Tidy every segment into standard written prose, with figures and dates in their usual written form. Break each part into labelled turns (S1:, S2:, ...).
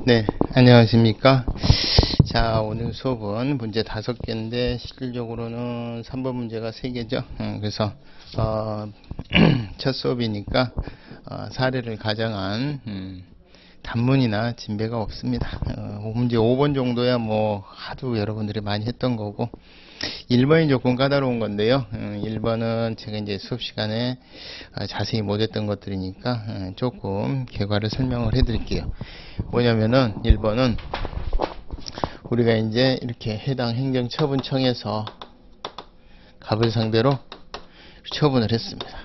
S1: 네, 안녕하십니까. 자, 오늘 수업은 문제 5개인데 실질적으로는 3번 문제가 3개죠. 그래서 첫 수업이니까 사례를 가정한 단문이나 진배가 없습니다. 문제 5번 정도야 뭐 하도 여러분들이 많이 했던 거고, 1번이 조금 까다로운 건데요. 1번은 제가 이제 수업 시간에 자세히 못했던 것들이니까 조금 결과를 설명을 해드릴게요. 뭐냐면은 1번은 우리가 이제 이렇게 해당 행정처분청에서 갑을 상대로 처분을 했습니다.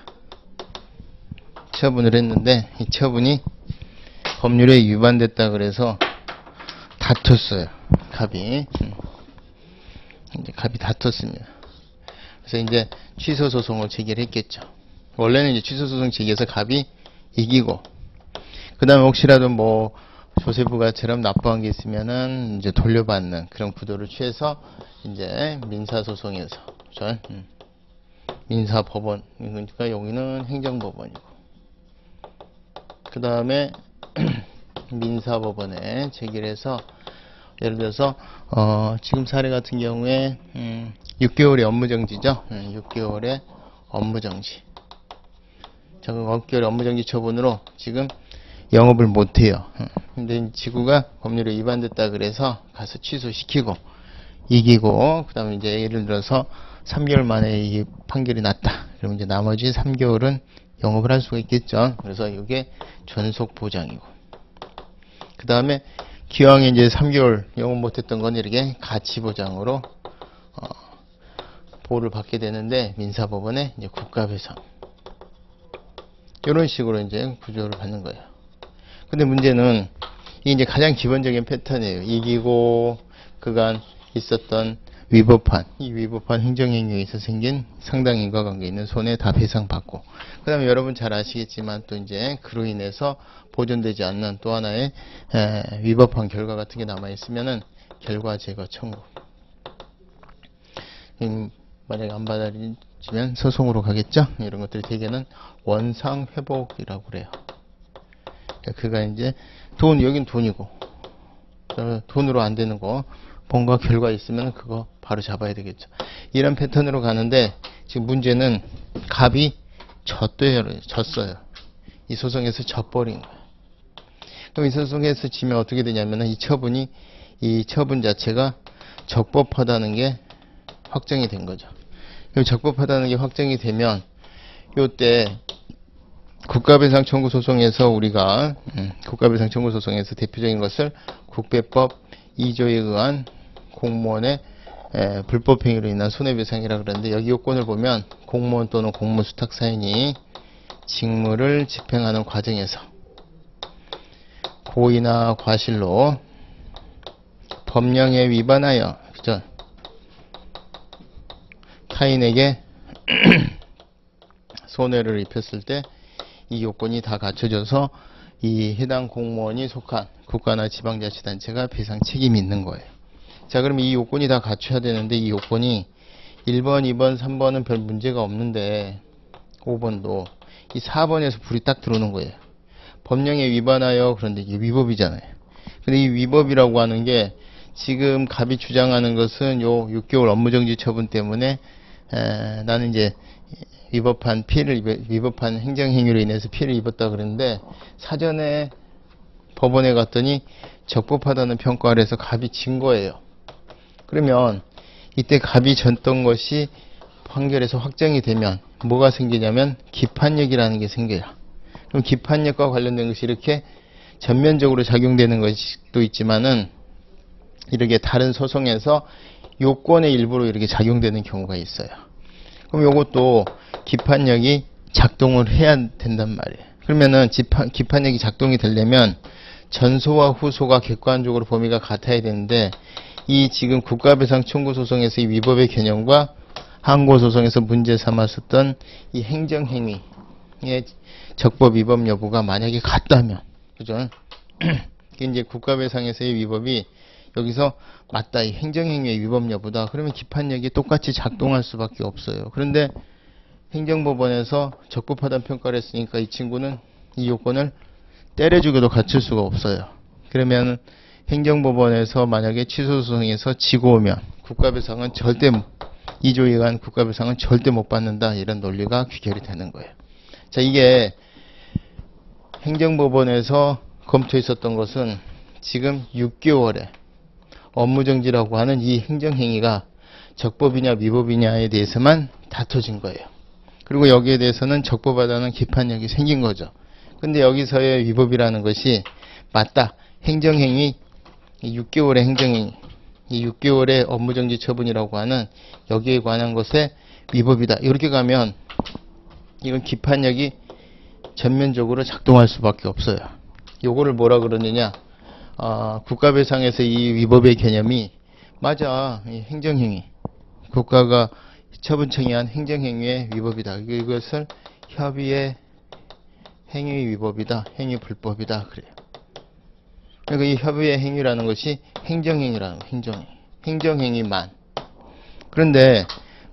S1: 처분을 했는데 이 처분이 법률에 위반됐다 그래서 다퉜어요. 갑이. 이제 갑이 다퉜습니다. 그래서 이제 취소 소송을 제기를 했겠죠. 원래는 이제 취소 소송 제기해서 갑이 이기고, 그 다음에 혹시라도 뭐 조세부가처럼 납부한 게 있으면은 이제 돌려받는 그런 구도를 취해서 이제 민사소송에서, 민사법원, 그러니까 여기는 행정법원이고, 그 다음에 민사법원에 제기를 해서, 예를 들어서 지금 사례 같은 경우에 6개월의 업무정지죠. 6개월의 업무정지. 자, 6개월의 업무정지 처분으로 지금 영업을 못해요. 근데 지구가 법률에 위반됐다 그래서 가서 취소시키고 이기고, 그 다음에 이제 예를 들어서 3개월 만에 이 판결이 났다. 그러면 이제 나머지 3개월은 영업을 할 수가 있겠죠. 그래서 이게 존속보장이고, 그 다음에 기왕에 이제 3개월 영업 못했던 건 이렇게 가치보장으로 보호를 받게 되는데, 민사법원에 이제 국가배상, 이런 식으로 이제 구조를 받는 거예요. 근데 문제는 이게 이제 가장 기본적인 패턴이에요. 이기고 그간 있었던 위법한, 이 위법한 행정행위에 의해서 생긴 상당 인과관계 있는 손해 다 배상받고, 그 다음에 여러분 잘 아시겠지만 또 이제 그로 인해서 보존되지 않는 또 하나의 위법한 결과 같은 게 남아있으면은 결과 제거 청구. 만약에 안 받아지면 소송으로 가겠죠. 이런 것들이 대개는 원상 회복이라고 그래요. 그가 이제 여긴 돈이고, 돈으로 안 되는 거 뭔가 결과 있으면 그거 바로 잡아야 되겠죠. 이런 패턴으로 가는데, 지금 문제는 갑이 졌어요. 이 소송에서 져버린 거예요. 그럼 이 소송에서 지면 어떻게 되냐면은 이 처분 자체가 적법하다는 게 확정이 된 거죠. 그럼 적법하다는 게 확정이 되면 요때 국가배상 청구 소송에서 우리가 국가배상 청구 소송에서 대표적인 것을 국배법 2조에 의한 공무원의 불법행위로 인한 손해배상이라 그러는데, 여기 요건을 보면 공무원 또는 공무수탁사인이 직무를 집행하는 과정에서 고의나 과실로 법령에 위반하여, 그죠? 타인에게 손해를 입혔을 때 이 요건이 다 갖춰져서 이 해당 공무원이 속한 국가나 지방자치단체가 배상 책임이 있는 거예요. 자, 그럼 이 요건이 다 갖춰야 되는데, 이 요건이 1번, 2번, 3번은 별 문제가 없는데 5번도 이 4번에서 불이 딱 들어오는 거예요. 법령에 위반하여, 그런데 이게 위법이잖아요. 근데 이 위법이라고 하는 게 지금 갑이 주장하는 것은 요 6개월 업무정지 처분 때문에 나는 이제 위법한 행정행위로 인해서 피해를 입었다 그랬는데, 사전에 법원에 갔더니 적법하다는 평가를 해서 갑이 진 거예요. 그러면 이때 갑이 졌던 것이 판결에서 확정이 되면 뭐가 생기냐면 기판력이라는 게 생겨요. 그럼 기판력과 관련된 것이 이렇게 전면적으로 작용되는 것도 있지만은, 이렇게 다른 소송에서 요건의 일부로 이렇게 작용되는 경우가 있어요. 그럼 요것도 기판력이 작동을 해야 된단 말이에요. 그러면은 기판력이 작동이 되려면 전소와 후소가 객관적으로 범위가 같아야 되는데, 이 지금 국가배상 청구 소송에서 이 위법의 개념과 항고소송에서 문제 삼았었던 이 행정행위의 적법 위법 여부가 만약에 같다면, 그죠? 이제 국가배상에서의 위법이 여기서 맞다, 이 행정행위의 위법 여부다, 그러면 기판력이 똑같이 작동할 수밖에 없어요. 그런데 행정법원에서 적법하다는 평가를 했으니까 이 친구는 이 요건을 때려주기도 갖출 수가 없어요. 그러면 행정법원에서 만약에 취소 소송에서 지고 오면 국가배상은 절대 2조 이하는 국가배상은 절대 못 받는다. 이런 논리가 귀결이 되는 거예요. 자, 이게 행정법원에서 검토했었던 것은 지금 6개월에 업무정지라고 하는 이 행정행위가 적법이냐 위법이냐에 대해서만 다퉈진 거예요. 그리고 여기에 대해서는 적법하다는 기판력이 생긴 거죠. 근데 여기서의 위법이라는 것이 맞다. 행정행위, 6개월의 행정행위, 이 6개월의 업무정지 처분이라고 하는 여기에 관한 것에 위법이다. 이렇게 가면 이건 기판력이 전면적으로 작동할 수밖에 없어요. 요거를 뭐라 그러느냐, 국가배상에서 이 위법의 개념이 맞아, 이 행정행위, 국가가 처분청이 한 행정행위의 위법이다. 이것을 협의의 행위 위법이다, 행위 불법이다 그래요. 그러니까 이 협의의 행위라는 것이 행정행위라는 거예요. 행정행위만. 그런데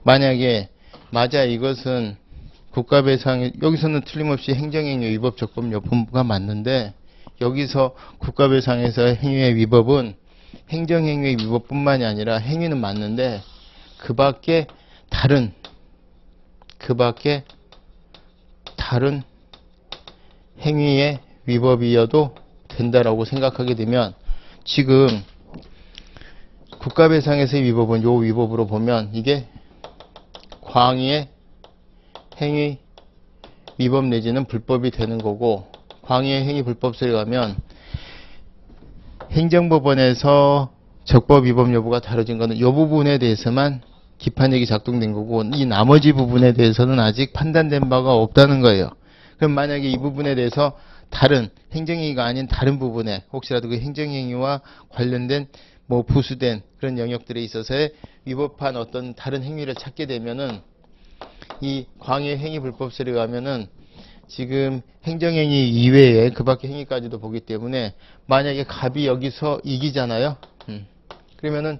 S1: 만약에 맞아, 이것은 국가배상, 여기서는 틀림없이 행정행위 위법 적법 여부가 맞는데, 여기서 국가배상에서의 행위의 위법은 행정행위의 위법뿐만이 아니라 행위는 맞는데 그 밖에 다른 행위의 위법이어도 된다라고 생각하게 되면, 지금 국가배상에서의 위법은 요 위법으로 보면 이게 광의의 행위 위법 내지는 불법이 되는 거고, 광의의 행위 불법소에 가면 행정법원에서 적법 위법 여부가 다뤄진 거는 이 부분에 대해서만 기판력이 작동된 거고, 이 나머지 부분에 대해서는 아직 판단된 바가 없다는 거예요. 그럼 만약에 이 부분에 대해서 다른 행정행위가 아닌 다른 부분에 혹시라도 그 행정행위와 관련된 뭐 부수된 그런 영역들에 있어서의 위법한 어떤 다른 행위를 찾게 되면은, 이 광의 행위 불법설에 가면은 지금 행정행위 이외에 그 밖의 행위까지도 보기 때문에, 만약에 갑이 여기서 이기잖아요. 그러면은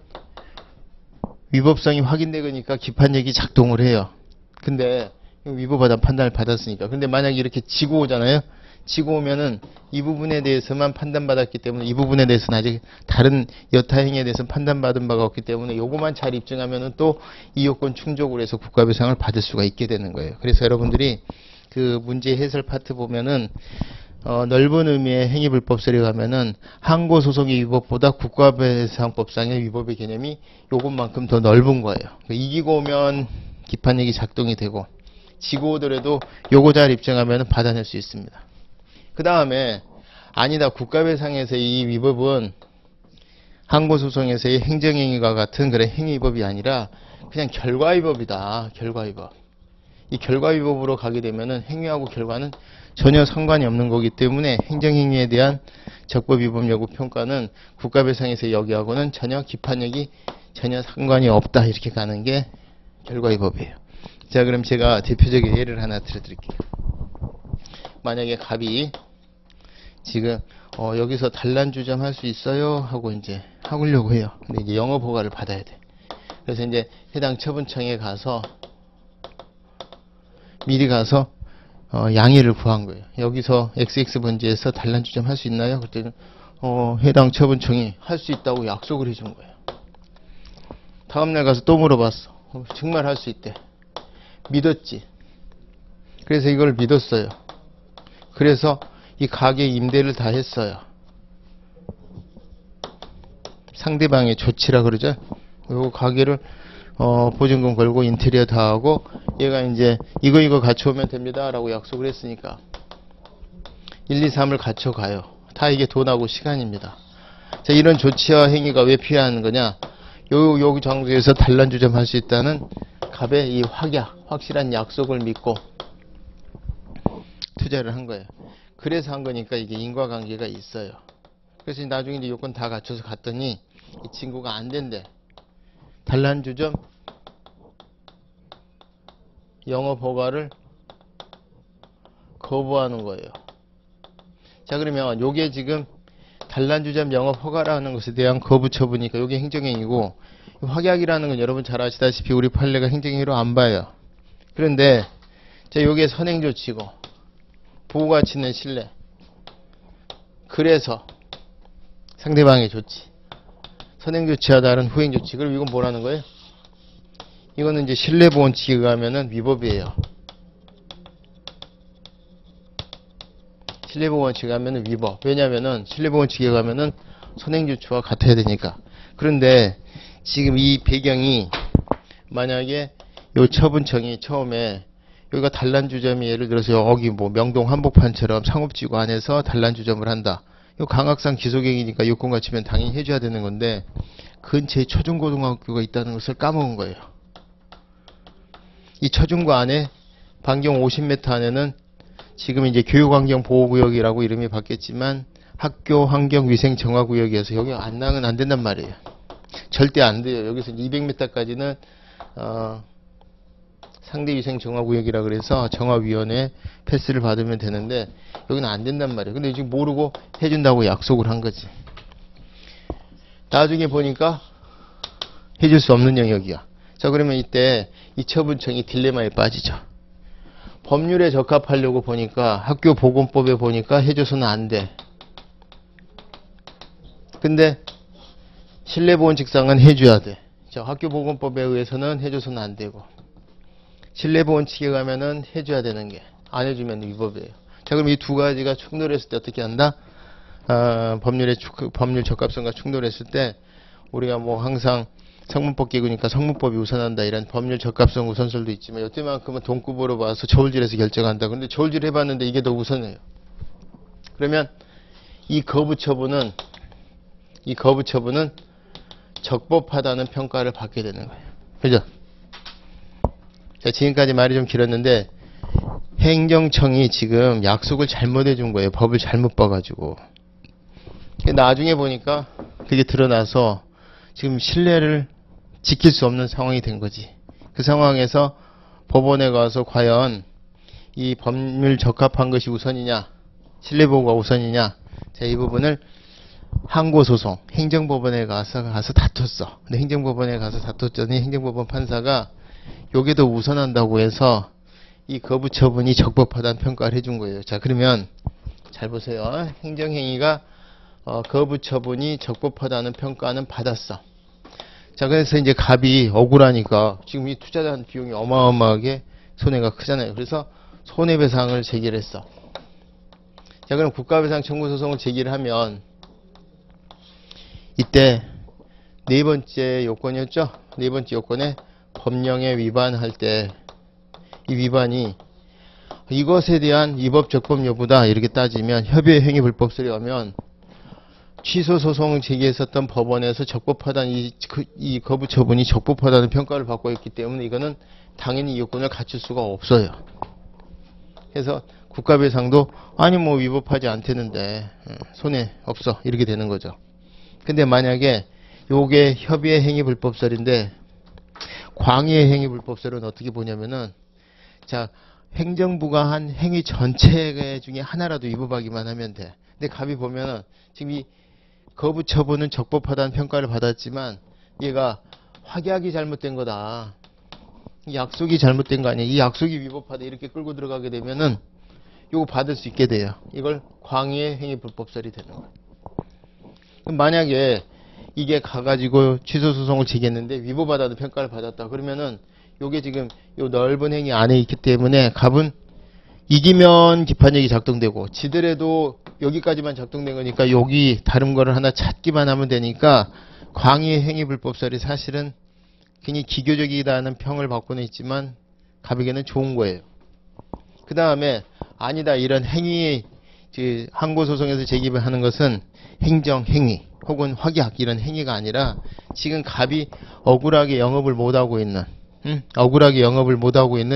S1: 위법성이 확인되니까 기판력이 작동을 해요. 근데 위법하다는 판단을 받았으니까. 근데 만약에 이렇게 지고 오잖아요. 지고 오면은 이 부분에 대해서만 판단받았기 때문에, 이 부분에 대해서는 아직 다른 여타 행위에 대해서는 판단받은 바가 없기 때문에 요거만 잘 입증하면은 또 이 요건 충족을 해서 국가배상을 받을 수가 있게 되는 거예요. 그래서 여러분들이 그 문제 해설 파트 보면은 넓은 의미의 행위불법설에 가면은 항고소송의 위법보다 국가배상법상의 위법의 개념이 요것만큼 더 넓은 거예요. 이기고 오면 기판력이 작동이 되고, 지고 오더라도 요거 잘 입증하면 받아낼 수 있습니다. 그 다음에 아니다, 국가배상에서의 이 위법은 항고소송에서의 행정행위와 같은 그런 행위위법이 아니라 그냥 결과위법이다. 결과위법. 이 결과위법으로 가게 되면은 행위하고 결과는 전혀 상관이 없는 거기 때문에 행정행위에 대한 적법위법 여부 평가는 국가배상에서 여기하고는 전혀 기판력이 전혀 상관이 없다. 이렇게 가는 게 결과위법이에요. 자, 그럼 제가 대표적인 예를 하나 들어드릴게요. 만약에 갑이 지금 여기서 단란주점 할 수 있어요 하고 이제 하려고 해요. 근데 이제 영업 허가를 받아야 돼. 그래서 이제 해당 처분청에 가서 미리 가서 양해를 구한 거예요. 여기서 XX 번지에서 단란주점 할 수 있나요? 그때는 해당 처분청이 할 수 있다고 약속을 해준 거예요. 다음날 가서 또 물어봤어. 정말 할 수 있대. 믿었지. 그래서 이걸 믿었어요. 그래서 이 가게 임대를 다 했어요. 상대방의 조치라 그러죠. 요 가게를 보증금 걸고 인테리어 다 하고, 얘가 이제 이거 갖춰오면 됩니다 라고 약속을 했으니까 1, 2, 3을 갖춰가요. 다 이게 돈하고 시간입니다. 자, 이런 조치와 행위가 왜 필요한 거냐, 요 장소에서 단란주점 할 수 있다는 갑의 이 확실한 약속을 믿고 투자를 한 거예요. 그래서 한 거니까 이게 인과관계가 있어요. 그래서 나중에 이제 요건 다 갖춰서 갔더니 이 친구가 안 된대. 단란주점 영업허가를 거부하는 거예요. 자, 그러면 요게 지금 단란주점 영업허가라는 것에 대한 거부 처분이니까 요게 행정행위고, 확약이라는 건 여러분 잘 아시다시피 우리 판례가 행정행위로 안 봐요. 그런데 자, 요게 선행조치고 보호가치 있는 신뢰. 그래서 상대방의 조치. 선행조치와 다른 후행조치. 그럼 이건 뭐라는 거예요? 이거는 이제 신뢰보원칙에 의하면은 위법이에요. 신뢰보원칙에 의하면은 위법. 왜냐면은 신뢰보원칙에 의하면은 선행조치와 같아야 되니까. 그런데 지금 이 배경이 만약에 요 처분청이 처음에 여기가 단란주점이 예를 들어서 여기 뭐 명동 한복판처럼 상업지구 안에서 단란주점을 한다. 요 강학상 기소갱이니까 요건과 치면 당연히 해줘야 되는 건데 근처에 초중고등학교가 있다는 것을 까먹은 거예요. 이 초중고 안에 반경 50m 안에는 지금 이제 교육환경보호구역이라고 이름이 바뀌었지만 학교 환경위생정화구역이어서 여기 안락은 안 된단 말이에요. 절대 안 돼요. 여기서 200m까지는 상대위생정화구역이라 그래서 정화위원회 패스를 받으면 되는데 여기는 안 된단 말이에요. 근데 지금 모르고 해준다고 약속을 한 거지. 나중에 보니까 해줄 수 없는 영역이야. 자, 그러면 이때 이 처분청이 딜레마에 빠지죠. 법률에 적합하려고 보니까 학교보건법에 보니까 해줘서는 안 돼. 근데 신뢰보원칙상은 해줘야 돼. 자, 학교보건법에 의해서는 해줘서는 안 되고 신뢰보원칙에 가면은 해줘야 되는 게 안 해주면 위법이에요. 자, 그럼 이 두 가지가 충돌했을 때 어떻게 한다? 법률 적합성과 충돌했을 때 우리가 뭐 항상 성문법 기구니까 성문법이 우선한다 이런 법률 적합성 우선설도 있지만 이때만큼은 돈급으로 봐서 저울질에서 결정한다. 근데 저울질 해봤는데 이게 더 우선해요. 그러면 이 거부 처분은 적법하다는 평가를 받게 되는 거예요. 그죠? 자, 지금까지 말이 좀 길었는데 행정청이 지금 약속을 잘못해 준 거예요. 법을 잘못 봐가지고. 나중에 보니까 그게 드러나서 지금 신뢰를 지킬 수 없는 상황이 된 거지. 그 상황에서 법원에 가서 과연 이 법률 적합한 것이 우선이냐, 신뢰보호가 우선이냐. 자, 이 부분을 항고소송, 행정법원에 가서 다퉜어. 근데 행정법원에 가서 다퉜더니 행정법원 판사가 요게 더 우선한다고 해서 이 거부 처분이 적법하다는 평가를 해준 거예요. 자, 그러면 잘 보세요. 행정행위가 거부 처분이 적법하다는 평가는 받았어. 자, 그래서 이제 갑이 억울하니까 지금 이 투자한 비용이 어마어마하게 손해가 크잖아요. 그래서 손해배상을 제기를 했어. 자, 그럼 국가배상 청구 소송을 제기를 하면 이때 네 번째 요건이었죠. 네 번째 요건에 법령에 위반할 때 이 위반이 이것에 대한 위법 적법 여부다 이렇게 따지면 협의의 행위 불법설이 오면 취소 소송을 제기했었던 법원에서 적법하다는 이 거부 처분이 적법하다는 평가를 받고 있기 때문에 이거는 당연히 이 요건을 갖출 수가 없어요. 그래서 국가배상도 아니 뭐 위법하지 않대는데 손해 없어 이렇게 되는 거죠. 근데 만약에 요게 협의의 행위 불법설인데 광의의 행위 불법설은 어떻게 보냐면은 자, 행정부가 한 행위 전체 중에 하나라도 위법하기만 하면 돼. 근데 갑이 보면은 지금 이 거부 처분은 적법하다는 평가를 받았지만 얘가 확약이 잘못된 거다. 이 약속이 잘못된 거 아니야. 이 약속이 위법하다 이렇게 끌고 들어가게 되면은 요거 받을 수 있게 돼요. 이걸 광의의 행위 불법설이 되는 거예요. 그럼 만약에 이게 가가지고 취소 소송을 제기했는데 위법하다는 평가를 받았다. 그러면은 요게 지금 요 넓은 행위 안에 있기 때문에 갑은 이기면 기판력이 작동되고 지더라도 여기까지만 작동된 거니까 여기 다른 거를 하나 찾기만 하면 되니까 광의의 행위 불법설이 사실은 굉장히 기교적이다는 평을 받고는 있지만 갑에게는 좋은 거예요. 그 다음에 아니다 이런 행위 항고소송에서 제기하는 것은 행정행위 혹은 확약 이런 행위가 아니라 지금 갑이 억울하게 영업을 못하고 있는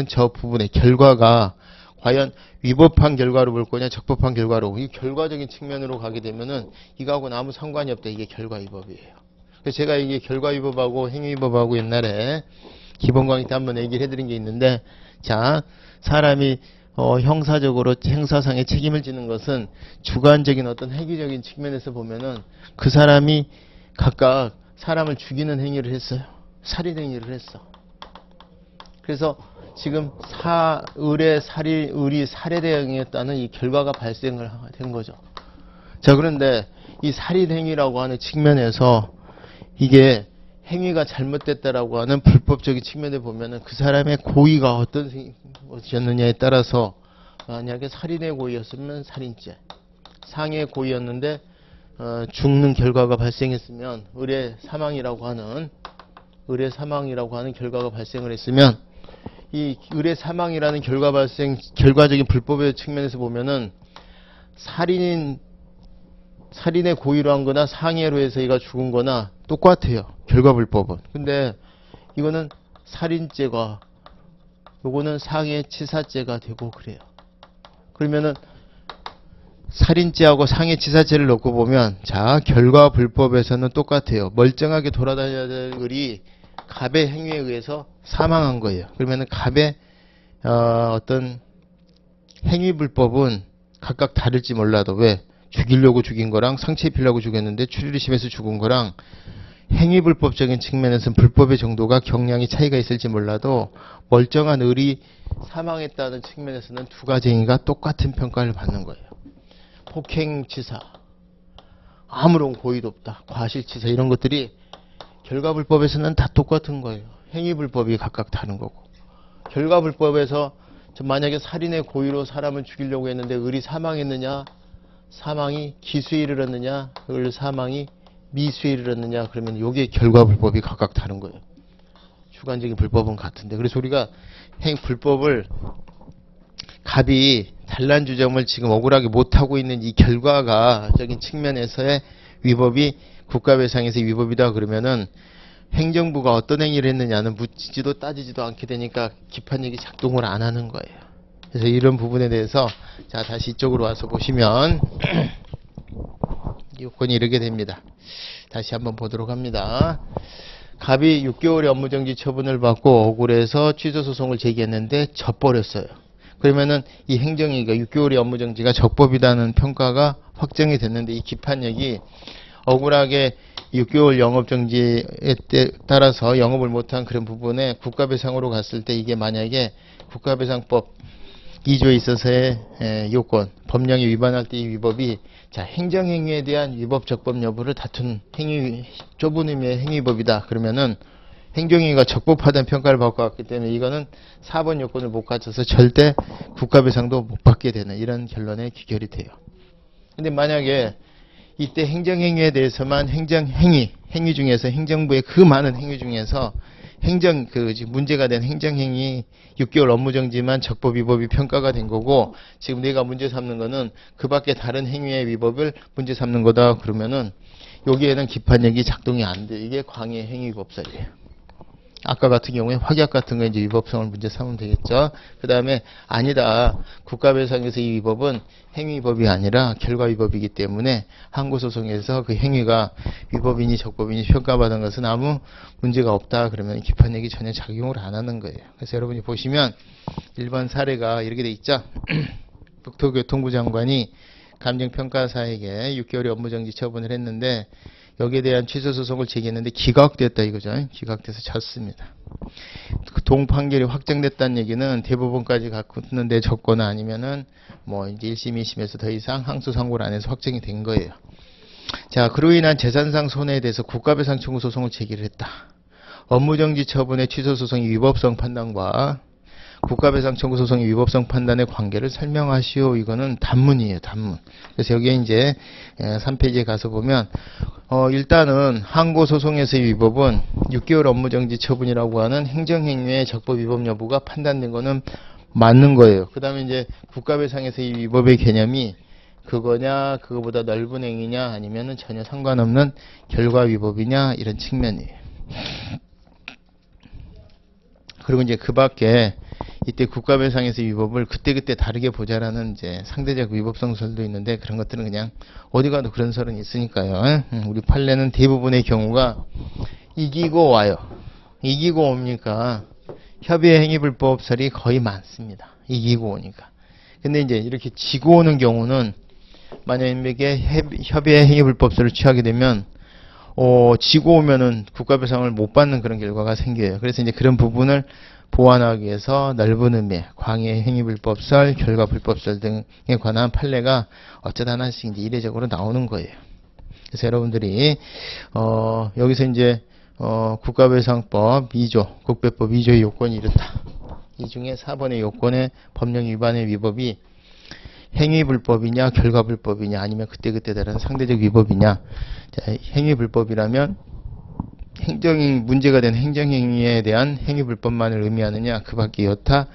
S1: 저 부분의 결과가 과연 위법한 결과로 볼 거냐 적법한 결과로 이 결과적인 측면으로 가게 되면은 이거하고는 아무 상관이 없다. 이게 결과 위법이에요. 그래서 제가 이게 결과 위법하고 행위 위법하고 옛날에 기본 강의 때 한번 얘기를 해드린 게 있는데 자 사람이 형사적으로 행사상의 책임을 지는 것은 주관적인 어떤 행위적인 측면에서 보면은 그 사람이 각각 사람을 죽이는 행위를 했어요. 살인 행위를 했어. 그래서 지금 의리 살해 대응이었다는 이 결과가 발생을 된 거죠. 자, 그런데 이 살인행위라고 하는 측면에서 이게 행위가 잘못됐다라고 하는 불법적인 측면에 보면은 그 사람의 고의가 어떤 것이었느냐에 따라서 만약에 살인의 고의였으면 살인죄, 상해의 고의였는데 죽는 결과가 발생했으면 의례 사망이라고 하는 결과가 발생을 했으면 이 의례 사망이라는 결과적인 불법의 측면에서 보면은 살인의 고의로 한 거나 상해로 해서 얘가 죽은 거나 똑같아요. 결과 불법은. 근데 이거는 살인죄가, 요거는 상해 치사죄가 되고 그래요. 그러면은 살인죄하고 상해 치사죄를 놓고 보면, 자, 결과 불법에서는 똑같아요. 멀쩡하게 돌아다녀야 될 을이 갑의 행위에 의해서 사망한 거예요. 그러면은 갑의 어떤 행위 불법은 각각 다를지 몰라도, 왜? 죽이려고 죽인 거랑 상처 입히려고 죽였는데 추리를 심해서 죽은 거랑 행위 불법적인 측면에서는 불법의 정도가 경량이 차이가 있을지 몰라도 멀쩡한 을이 사망했다는 측면에서는 두 가지 행위가 똑같은 평가를 받는 거예요. 폭행치사, 아무런 고의도 없다, 과실치사, 이런 것들이 결과불법에서는 다 똑같은 거예요. 행위불법이 각각 다른 거고, 결과불법에서 만약에 살인의 고의로 사람을 죽이려고 했는데 을이 사망했느냐, 사망이 기수에 이르렀느냐, 을 사망이 미수에 이르렀느냐, 그러면 요게 결과불법이 각각 다른 거예요. 주관적인 불법은 같은데, 그래서 우리가 불법을 갑이 단란주점을 지금 억울하게 못하고 있는 이 결과적인 측면에서의 위법이 국가배상에서의 위법이다 그러면은 행정부가 어떤 행위를 했느냐는 묻지도 따지지도 않게 되니까 기판력이 작동을 안 하는 거예요. 그래서 이런 부분에 대해서, 자, 다시 이쪽으로 와서 보시면 요건이 이렇게 됩니다. 다시 한번 보도록 합니다. 갑이 6개월의 업무정지 처분을 받고 억울해서 취소소송을 제기했는데 져버렸어요. 그러면은 이 행정위가 6개월의 업무정지가 적법이라는 평가가 확정이 됐는데, 이 기판력이 억울하게 6개월 영업정지에 따라서 영업을 못한 그런 부분에 국가배상으로 갔을 때, 이게 만약에 국가배상법 2조에 있어서의 요건, 법령이 위반할 때 이 위법이, 자, 행정행위에 대한 위법 적법 여부를 다툰 행위, 좁은 의미의 행위법이다 그러면은 행정행위가 적법하다는 평가를 받고 왔기 때문에 이거는 4번 요건을 못 갖춰서 절대 국가배상도 못 받게 되는 이런 결론에 귀결이 돼요. 근데 만약에 이때 행정행위에 대해서만 행위 중에서, 행정부의 그 많은 행위 중에서 문제가 된 행정행위 6개월 업무정지만 적법 위법이 평가가 된 거고, 지금 내가 문제 삼는 거는 그 밖에 다른 행위의 위법을 문제 삼는 거다 그러면은 여기에는 기판력이 작동이 안 돼. 이게 광해 행위법설이에요. 아까 같은 경우에 확약 같은 거 이제 위법성을 문제 삼으면 되겠죠. 그 다음에 아니다, 국가배상에서 이 위법은 행위법이 아니라 결과위법이기 때문에 항고소송에서 그 행위가 위법이니 적법이니 평가받은 것은 아무 문제가 없다 그러면 기판력이 전혀 작용을 안 하는 거예요. 그래서 여러분이 보시면 1번 사례가 이렇게 돼 있죠. 국토교통부 장관이 감정평가사에게 6개월의 업무정지 처분을 했는데 여기에 대한 취소소송을 제기했는데 기각됐다 이거죠. 기각돼서 졌습니다. 동판결이 확정됐다는 얘기는 대법원까지 갔는데 졌거나 아니면은 뭐 이제 1심, 2심에서 더 이상 항소 선고를 안 해서 확정이 된 거예요. 자, 그로 인한 재산상 손해에 대해서 국가배상 청구 소송을 제기를 했다. 업무정지 처분의 취소소송의 위법성 판단과 국가배상 청구 소송의 위법성 판단의 관계를 설명하시오. 이거는 단문이에요, 단문. 그래서 여기에 이제 3페이지에 가서 보면 일단은 항고소송에서의 위법은 6개월 업무정지 처분이라고 하는 행정행위의 적법 위법 여부가 판단된 거는 맞는 거예요. 그 다음에 이제 국가배상에서의 위법의 개념이 그거냐, 그거보다 넓은 행위냐, 아니면은 전혀 상관없는 결과 위법이냐, 이런 측면이에요. 그리고 이제 그 밖에 이때 국가배상에서 위법을 그때그때 다르게 보자라는 이제 상대적 위법성설도 있는데, 그런 것들은 그냥 어디 가도 그런 설은 있으니까요. 우리 판례는 대부분의 경우가 이기고 와요. 이기고 옵니까? 협의의 행위불법설이 거의 많습니다. 이기고 오니까. 근데 이제 이렇게 지고 오는 경우는 만약에 협의의 행위불법설을 취하게 되면 지고 오면은 국가배상을 못 받는 그런 결과가 생겨요. 그래서 이제 그런 부분을 보완하기 위해서 넓은 의미의 광해 행위불법설, 결과불법설 등에 관한 판례가 어쩌다 하나씩 이제 이례적으로 나오는 거예요. 그래서 여러분들이 여기서 이제 국가배상법 2조, 국배법 2조의 요건이 이렇다. 이 중에 4번의 요건의 법령 위반의 위법이 행위불법이냐 결과불법이냐 아니면 그때그때 다른 상대적 위법이냐. 자, 행위불법이라면 문제가 된 행정행위에 대한 행위불법만을 의미하느냐, 그 밖에 여타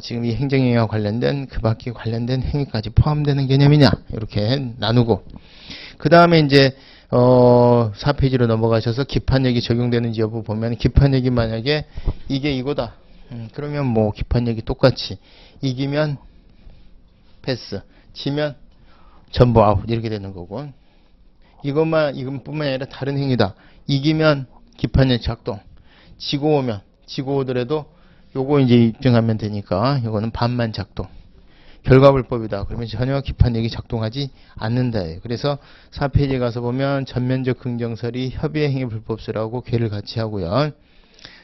S1: 지금 이 행정행위와 관련된 그 밖에 관련된 행위까지 포함되는 개념이냐, 이렇게 나누고, 그 다음에 이제 4페이지로 넘어가셔서 기판력이 적용되는지 여부 보면, 기판력이 만약에 이게 이거다, 그러면 뭐 기판력이 똑같이 이기면 패스, 지면 전부 아웃, 이렇게 되는 거고, 이것뿐만 아니라 다른 행위다, 이기면 기판력 작동, 지고 오더라도 요거 이제 입증하면 되니까 요거는 반만 작동. 결과불법이다 그러면 전혀 기판력이 작동하지 않는다. 그래서 4페이지에 가서 보면 전면적 긍정설이 협의의 행위 불법설하고 괴를 같이 하고요.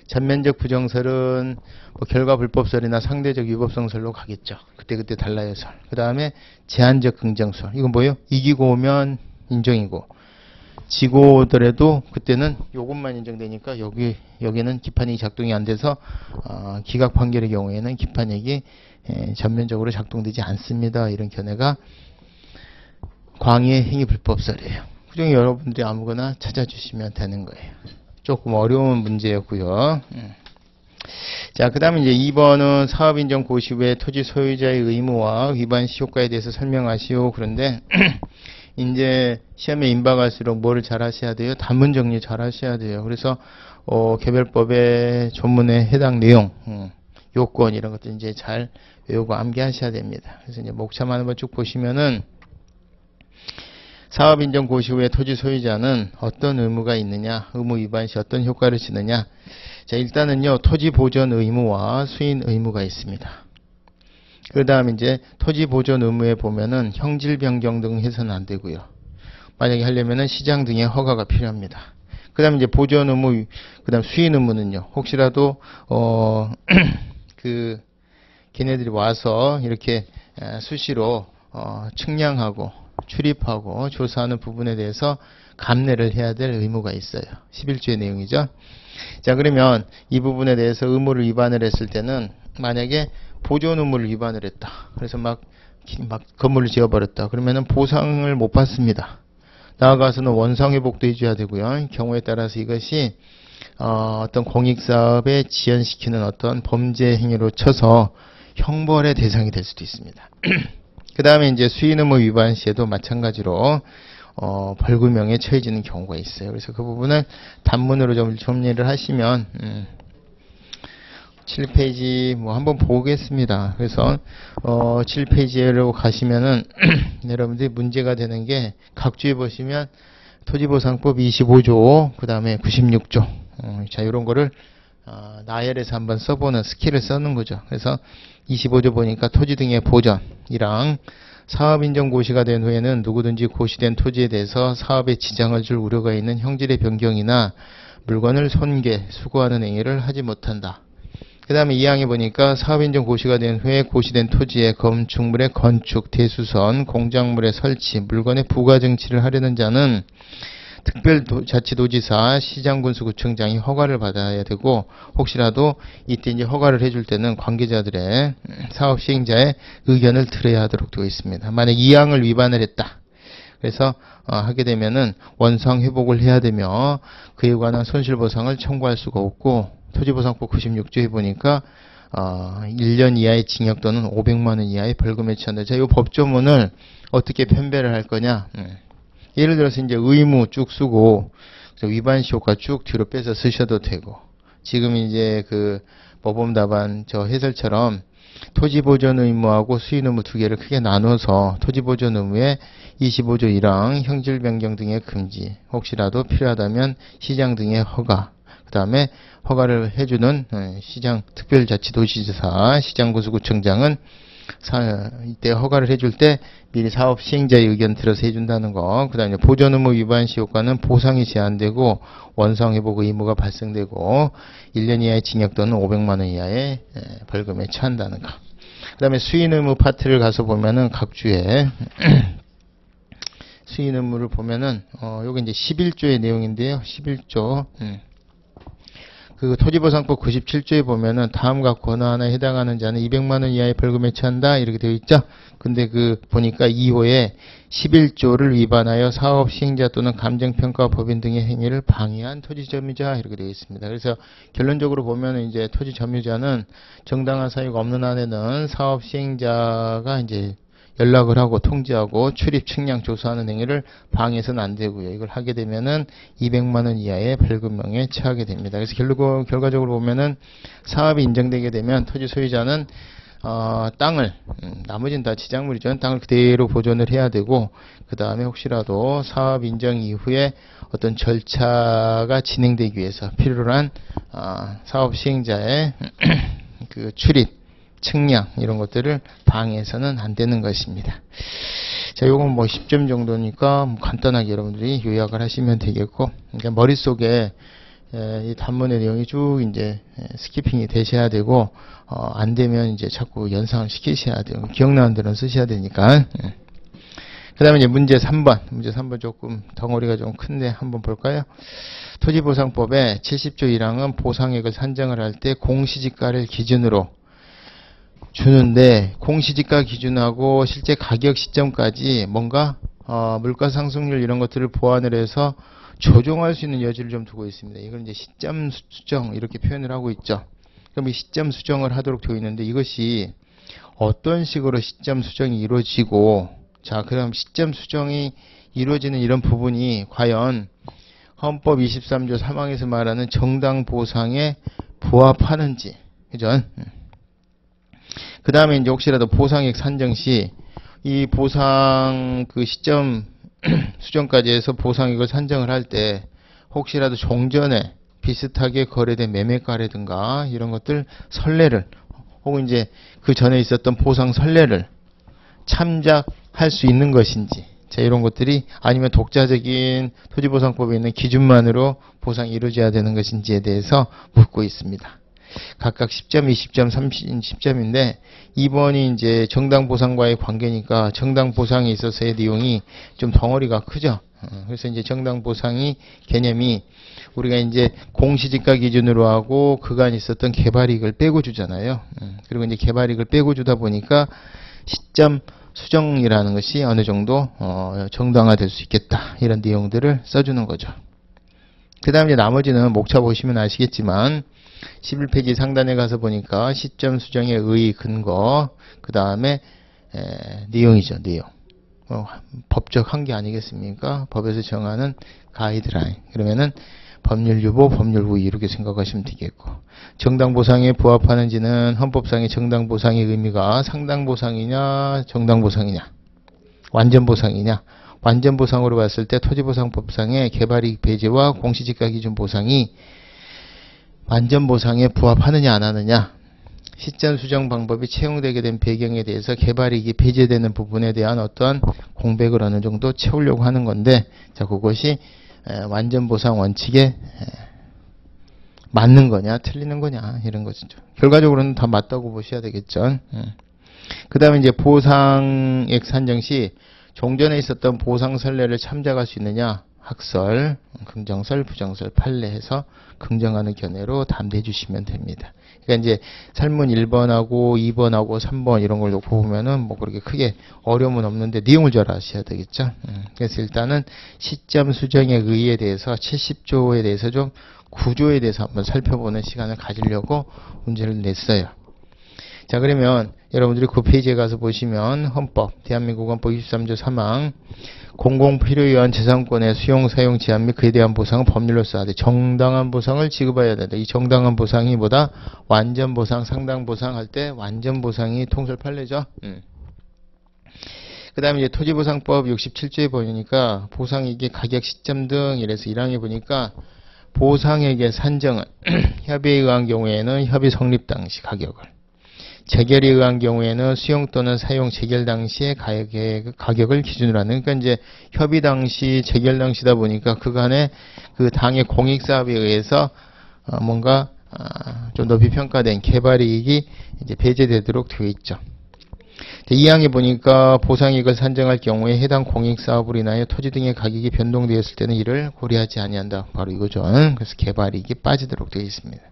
S1: 전면적 부정설은 뭐 결과불법설이나 상대적 위법성설로 가겠죠. 그때 달라요 설. 그 다음에 제한적 긍정설, 이건 뭐예요? 이기고 오면 인정이고, 지고 오더라도 그때는 요것만 인정되니까 여기는 기판력이 작동이 안 돼서 기각 판결의 경우에는 기판력이 전면적으로 작동되지 않습니다. 이런 견해가 광의 행위 불법설이에요. 그 중에 여러분들이 아무거나 찾아주시면 되는 거예요. 조금 어려운 문제였고요. 자, 그 다음에 이제 2번은 사업인정 고시 후에 토지 소유자의 의무와 위반 시 효과에 대해서 설명하시오. 그런데 이제 시험에 임박할수록 뭐를 잘 하셔야 돼요? 단문 정리 잘 하셔야 돼요. 그래서 개별법의 조문에 해당 내용, 요건 이런 것들 이제 잘 외우고 암기하셔야 됩니다. 그래서 이제 목차만 한번 쭉 보시면은 사업인정 고시 후에 토지 소유자는 어떤 의무가 있느냐, 의무 위반 시 어떤 효과를 주느냐. 자, 일단은요, 토지 보존 의무와 수인 의무가 있습니다. 그 다음 이제 토지 보존 의무에 보면은 형질 변경 등 해서는 안 되고요. 만약에 하려면은 시장 등의 허가가 필요합니다. 그 다음 이제 보존 의무, 그 다음 수인 의무는요, 혹시라도 걔네들이 와서 이렇게 수시로 측량하고 출입하고 조사하는 부분에 대해서 감내를 해야 될 의무가 있어요. 11조의 내용이죠. 자, 그러면 이 부분에 대해서 의무를 위반을 했을 때는, 만약에 보존 의무를 위반을 했다. 그래서 막 건물을 지어버렸다. 그러면은 보상을 못 받습니다. 나아가서는 원상회복도 해줘야 되고요. 경우에 따라서 이것이 어떤 공익사업에 지연시키는 어떤 범죄 행위로 쳐서 형벌의 대상이 될 수도 있습니다. 그 다음에 이제 수인 의무 위반 시에도 마찬가지로 벌금형에 처해지는 경우가 있어요. 그래서 그 부분은 단문으로 좀 정리를 하시면 7페이지 뭐 한번 보겠습니다. 그래서 7페이지로 가시면은 여러분들이 문제가 되는 게, 각주에 보시면 토지보상법 25조, 그 다음에 96조, 자, 이런 거를 나열해서 한번 써보는 스킬을 써는 거죠. 그래서 25조 보니까 토지 등의 보전이랑 사업인정 고시가 된 후에는 누구든지 고시된 토지에 대해서 사업에 지장을 줄 우려가 있는 형질의 변경이나 물건을 손괴, 수거하는 행위를 하지 못한다. 그 다음에 2항에 보니까 사업인정 고시가 된 후에 고시된 토지에 건축물의 건축, 대수선, 공작물의 설치, 물건의 부가증치를 하려는 자는 특별자치도지사, 시장군수구청장이 허가를 받아야 되고, 혹시라도 이때 이제 허가를 해줄 때는 관계자들의 사업 시행자의 의견을 들어야 하도록 되어 있습니다. 만약 2항을 위반을 했다. 그래서 하게 되면은 원상 회복을 해야 되며 그에 관한 손실보상을 청구할 수가 없고, 토지보상법 96조에 보니까 1년 이하의 징역 또는 500만 원 이하의 벌금에 처한다. 자, 이 법조문을 어떻게 편배를 할 거냐? 예를 들어서 이제 의무 쭉 쓰고 위반시 효과 쭉 뒤로 빼서 쓰셔도 되고, 지금 이제 그 모범답안 저 해설처럼 토지보존 의무하고 수인 의무 두 개를 크게 나눠서 토지보존 의무에 25조 1항 형질 변경 등의 금지, 혹시라도 필요하다면 시장 등의 허가, 그 다음에 허가를 해주는 시장 특별자치도지사, 시장군수구청장은 이때 허가를 해줄 때 미리 사업 시행자의 의견 들어서 해준다는 거. 그 다음에 보전 의무 위반 시 효과는 보상이 제한되고 원상 회복 의무가 발생되고 1년 이하의 징역 또는 500만 원 이하의 벌금에 처한다는 거. 그 다음에 수인 의무 파트를 가서 보면은 각 주에 수인 의무를 보면은 요게 이제 11조의 내용인데요. 11조. 그 토지보상법 97조에 보면은 다음과 권하 하나에 해당하는 자는 200만 원 이하의 벌금에 처한다 이렇게 되어 있죠. 근데 그 보니까 2호에 11조를 위반하여 사업 시행자 또는 감정평가 법인 등의 행위를 방해한 토지점유자 이렇게 되어 있습니다. 그래서 결론적으로 보면은 이제 토지점유자는 정당한 사유가 없는 한에는 사업 시행자가 이제 연락을 하고 통지하고 출입 측량 조사하는 행위를 방해해서는 안 되고요. 이걸 하게 되면은 200만 원 이하의 벌금형에 처하게 됩니다. 그래서 결과적으로 보면은 사업이 인정되게 되면 토지 소유자는 땅을 나머지는 다 지작물이죠. 땅을 그대로 보존을 해야 되고 그 다음에 혹시라도 사업 인정 이후에 어떤 절차가 진행되기 위해서 필요한 사업 시행자의 그 출입 측량 이런 것들을 방해해서는 안 되는 것입니다. 자, 요건 뭐 10점 정도니까 뭐 간단하게 여러분들이 요약을 하시면 되겠고, 그러니까 머릿속에 이 단문의 내용이 쭉 이제 스키핑이 되셔야 되고, 안 되면 이제 자꾸 연상을 시키셔야 돼요. 기억나는 대로 쓰셔야 되니까. 그 다음에 이제 문제 3번. 문제 3번 조금 덩어리가 좀 큰데 한번 볼까요? 토지보상법의 70조 1항은 보상액을 산정을 할 때 공시지가를 기준으로 주는데 공시지가 기준하고 실제 가격 시점까지 뭔가 물가 상승률 이런 것들을 보완을 해서 조정할 수 있는 여지를 좀 두고 있습니다. 이걸 이제 시점 수정 이렇게 표현을 하고 있죠. 그럼 이 시점 수정을 하도록 되어 있는데 이것이 어떤 식으로 시점 수정이 이루어지고 자 그럼 시점 수정이 이루어지는 이런 부분이 과연 헌법 23조 3항에서 말하는 정당 보상에 부합하는지 그죠? 그 다음에 이제 혹시라도 보상액 산정 시 이 보상 그 시점 수정까지 해서 보상액을 산정을 할 때 혹시라도 종전에 비슷하게 거래된 매매가라든가 이런 것들 선례를 혹은 이제 그 전에 있었던 보상 선례를 참작할 수 있는 것인지 자 이런 것들이 아니면 독자적인 토지보상법에 있는 기준만으로 보상이 이루어져야 되는 것인지에 대해서 묻고 있습니다. 각각 10점, 20점, 30점인데 2번이 이제 정당보상과의 관계니까 정당보상에 있어서의 내용이 좀 덩어리가 크죠. 그래서 이제 정당보상이 개념이 우리가 이제 공시지가 기준으로 하고 그간 있었던 개발이익을 빼고 주잖아요. 그리고 이제 개발이익을 빼고 주다 보니까 시점 수정이라는 것이 어느 정도 정당화될 수 있겠다. 이런 내용들을 써주는 거죠. 그 다음에 나머지는 목차 보시면 아시겠지만 11페이지 상단에 가서 보니까 시점 수정의 의의 근거 그 다음에 내용이죠. 내용 법적 한계 아니겠습니까? 법에서 정하는 가이드라인 그러면은 법률 유보, 법률 우위 이렇게 생각하시면 되겠고 정당보상에 부합하는지는 헌법상의 정당보상의 의미가 상당보상이냐 정당보상이냐 완전보상이냐 완전보상으로 봤을 때 토지보상법상의 개발이익 배제와 공시지가 기준 보상이 완전보상에 부합하느냐 안 하느냐 시점 수정 방법이 채용되게 된 배경에 대해서 개발이익이 배제되는 부분에 대한 어떠한 공백을 어느 정도 채우려고 하는 건데 자 그것이 완전보상 원칙에 맞는 거냐 틀리는 거냐 이런 것이죠. 결과적으로는 다 맞다고 보셔야 되겠죠. 그 다음에 이제 보상액 산정 시 종전에 있었던 보상 선례를 참작할 수 있느냐 학설, 긍정설, 부정설, 판례해서 긍정하는 견해로 담대해 주시면 됩니다. 그러니까 이제 설문 1번하고 2번하고 3번 이런 걸 놓고 보면은 뭐 그렇게 크게 어려움은 없는데 내용을 잘 아셔야 되겠죠. 그래서 일단은 시점 수정의 의의에 대해서 70조에 대해서 좀 구조에 대해서 한번 살펴보는 시간을 가지려고 문제를 냈어요. 자 그러면 여러분들이 그 페이지에 가서 보시면 헌법 대한민국 헌법 23조 3항 공공필요에 재산권의 수용 사용 제한 및 그에 대한 보상은 법률로서 하되 정당한 보상을 지급해야 된다. 이 정당한 보상이 뭐다? 완전 보상, 상당 보상 할 때 완전 보상이 통설 판례죠. 그 다음에 이제 토지보상법 67조에 보니까 보상액의 가격 시점 등 이래서 1항에 보니까 보상액의 산정은 협의에 의한 경우에는 협의 성립 당시 가격을 재결에 의한 경우에는 수용 또는 사용 재결 당시의 가격을 기준으로 하는, 그러니까 이제 협의 당시 재결 당시다 보니까 그간의 그 당의 공익 사업에 의해서 뭔가 좀 높이 평가된 개발이익이 이제 배제되도록 되어 있죠. 2항에 보니까 보상이익을 산정할 경우에 해당 공익사업으로 인하여 토지 등의 가격이 변동되었을 때는 이를 고려하지 아니한다. 바로 이거죠. 그래서 개발이익이 빠지도록 되어 있습니다.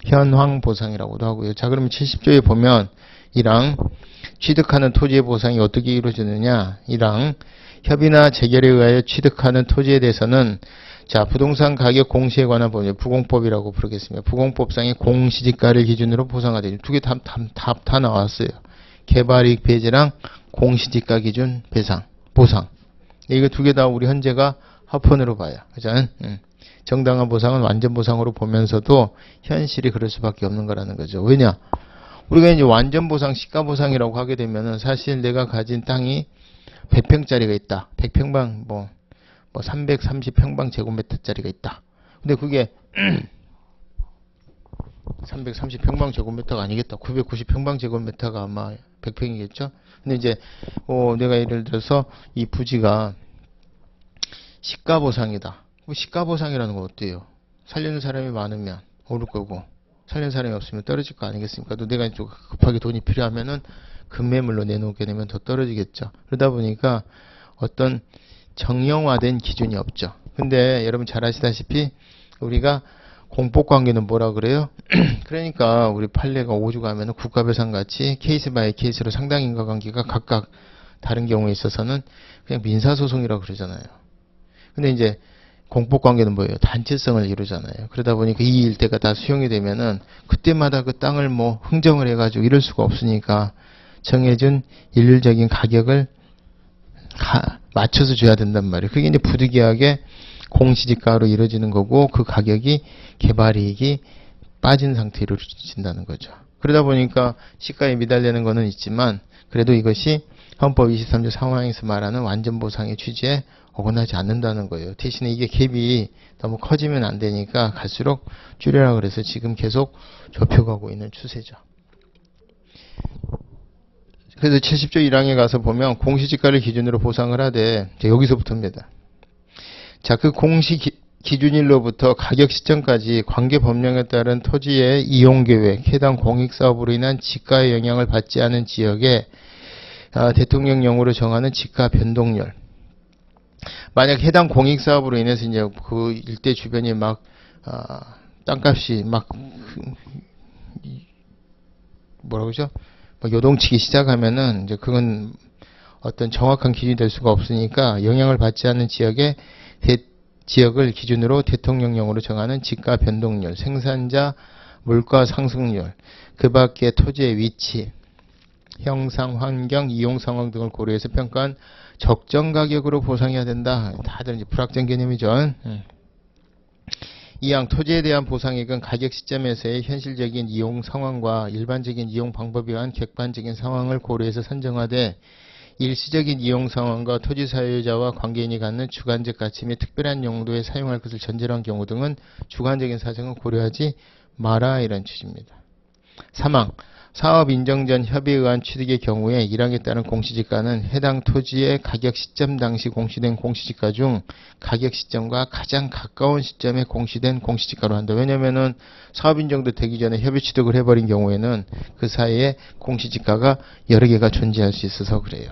S1: 현황보상이라고도 하고요. 자, 그러면 70조에 보면 1항 취득하는 토지의 보상이 어떻게 이루어지느냐. 1항 협의나 재결에 의하여 취득하는 토지에 대해서는 자, 부동산 가격 공시에 관한 법률, 부공법이라고 부르겠습니다. 부공법상의 공시지가를 기준으로 보상하되 두 개 다 나왔어요. 개발이익 배제랑 공시지가 기준 배상, 보상. 이거 두 개 다 우리 현재가 합헌으로 봐요. 그죠? 정당한 보상은 완전 보상으로 보면서도 현실이 그럴 수밖에 없는 거라는 거죠. 왜냐? 우리가 이제 완전 보상, 시가 보상이라고 하게 되면은 사실 내가 가진 땅이 100평짜리가 있다. 100평방, 330평방 제곱미터짜리가 있다. 근데 그게 330평방 제곱미터가 아니겠다. 990평방 제곱미터가 아마 100평이겠죠. 근데 이제 내가 예를 들어서 이 부지가 시가 보상이다. 시가 보상이라는 건 어때요? 살려는 사람이 많으면 오를 거고 살려는 사람이 없으면 떨어질 거 아니겠습니까? 또 내가 좀 급하게 돈이 필요하면은 급매물로 내놓게 되면 더 떨어지겠죠. 그러다 보니까 어떤 정형화된 기준이 없죠. 근데 여러분 잘 아시다시피 우리가 공법관계는 뭐라 그래요? 그러니까 우리 판례가 5주 가면은 국가배상같이 케이스 바이 케이스로 상당 인과관계가 각각 다른 경우에 있어서는 그냥 민사소송이라고 그러잖아요. 근데 이제 공법관계는 뭐예요? 단체성을 이루잖아요. 그러다 보니까 이 일대가 다 수용이 되면은 그때마다 그 땅을 흥정을 해가지고 이럴 수가 없으니까 정해준 일률적인 가격을 맞춰서 줘야 된단 말이에요. 그게 이제 부득이하게 공시지가로 이루어지는 거고 그 가격이 개발이익이 빠진 상태로 이루어진다는 거죠. 그러다 보니까 시가에 미달되는 거는 있지만 그래도 이것이 헌법 23조 상황에서 말하는 완전 보상의 취지에 어긋나지 않는다는 거예요. 대신에 이게 갭이 너무 커지면 안 되니까 갈수록 줄여라 그래서 지금 계속 좁혀가고 있는 추세죠. 그래서 70조 1항에 가서 보면 공시지가를 기준으로 보상을 하되 여기서부터입니다. 자, 그 공시 기준일로부터 가격 시점까지 관계 법령에 따른 토지의 이용계획, 해당 공익사업으로 인한 지가의 영향을 받지 않은 지역에 대통령령으로 정하는 지가 변동률. 만약 해당 공익사업으로 인해서 이제 그 일대 주변이 땅값이 뭐라고 그러죠? 요동치기 시작하면은 이제 그건 어떤 정확한 기준이 될 수가 없으니까 영향을 받지 않는 지역을 기준으로 대통령령으로 정하는 지가 변동률, 생산자 물가 상승률, 그 밖에 토지의 위치, 형상, 환경, 이용 상황 등을 고려해서 평가한 적정 가격으로 보상해야 된다. 다들 이제 불확정 개념이죠. 2항 토지에 대한 보상액은 가격 시점에서의 현실적인 이용 상황과 일반적인 이용 방법에 의한 객관적인 상황을 고려해서 선정하되 일시적인 이용 상황과 토지 사유자와 관계인이 갖는 주관적 가치 및 특별한 용도에 사용할 것을 전제로 한 경우 등은 주관적인 사정은 고려하지 마라 이런 취지입니다. 3항 사업 인정 전 협의에 의한 취득의 경우에 1항에 따른 공시지가는 해당 토지의 가격 시점 당시 공시된 공시지가 중 가격 시점과 가장 가까운 시점에 공시된 공시지가로 한다. 왜냐면은 사업 인정도 되기 전에 협의 취득을 해버린 경우에는 그 사이에 공시지가가 여러 개가 존재할 수 있어서 그래요.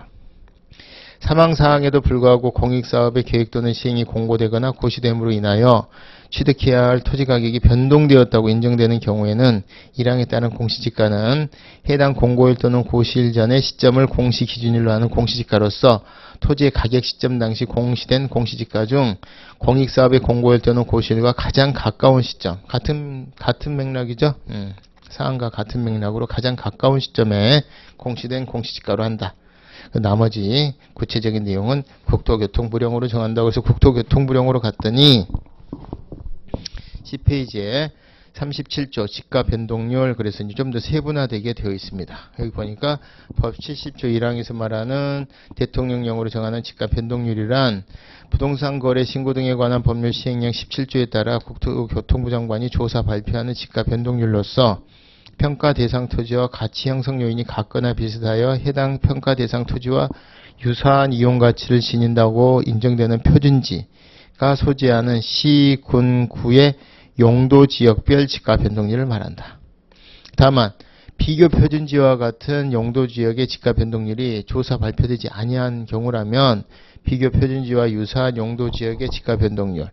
S1: 3항 사항에도 불구하고 공익사업의 계획 또는 시행이 공고되거나 고시됨으로 인하여 취득해야 할 토지 가격이 변동되었다고 인정되는 경우에는 1항에 따른 공시지가는 해당 공고일 또는 고시일 전의 시점을 공시 기준일로 하는 공시지가로서 토지의 가격 시점 당시 공시된 공시지가 중 공익사업의 공고일 또는 고시일과 가장 가까운 시점, 같은 맥락이죠. 사항과 같은 맥락으로 가장 가까운 시점에 공시된 공시지가로 한다. 나머지 구체적인 내용은 국토교통부령으로 정한다고 해서 국토교통부령으로 갔더니 10페이지에 37조 지가 변동률 그래서 이제 좀 더 세분화되게 되어 있습니다. 여기 보니까 법 70조 1항에서 말하는 대통령령으로 정하는 지가 변동률이란 부동산 거래 신고 등에 관한 법률 시행령 17조에 따라 국토교통부 장관이 조사 발표하는 지가 변동률로서 평가 대상 토지와 가치 형성 요인이 같거나 비슷하여 해당 평가 대상 토지와 유사한 이용 가치를 지닌다고 인정되는 표준지가 소재하는 시, 군, 구의 용도 지역별 지가 변동률을 말한다. 다만 비교 표준지와 같은 용도 지역의 지가 변동률이 조사 발표되지 아니한 경우라면 비교 표준지와 유사한 용도 지역의 지가 변동률,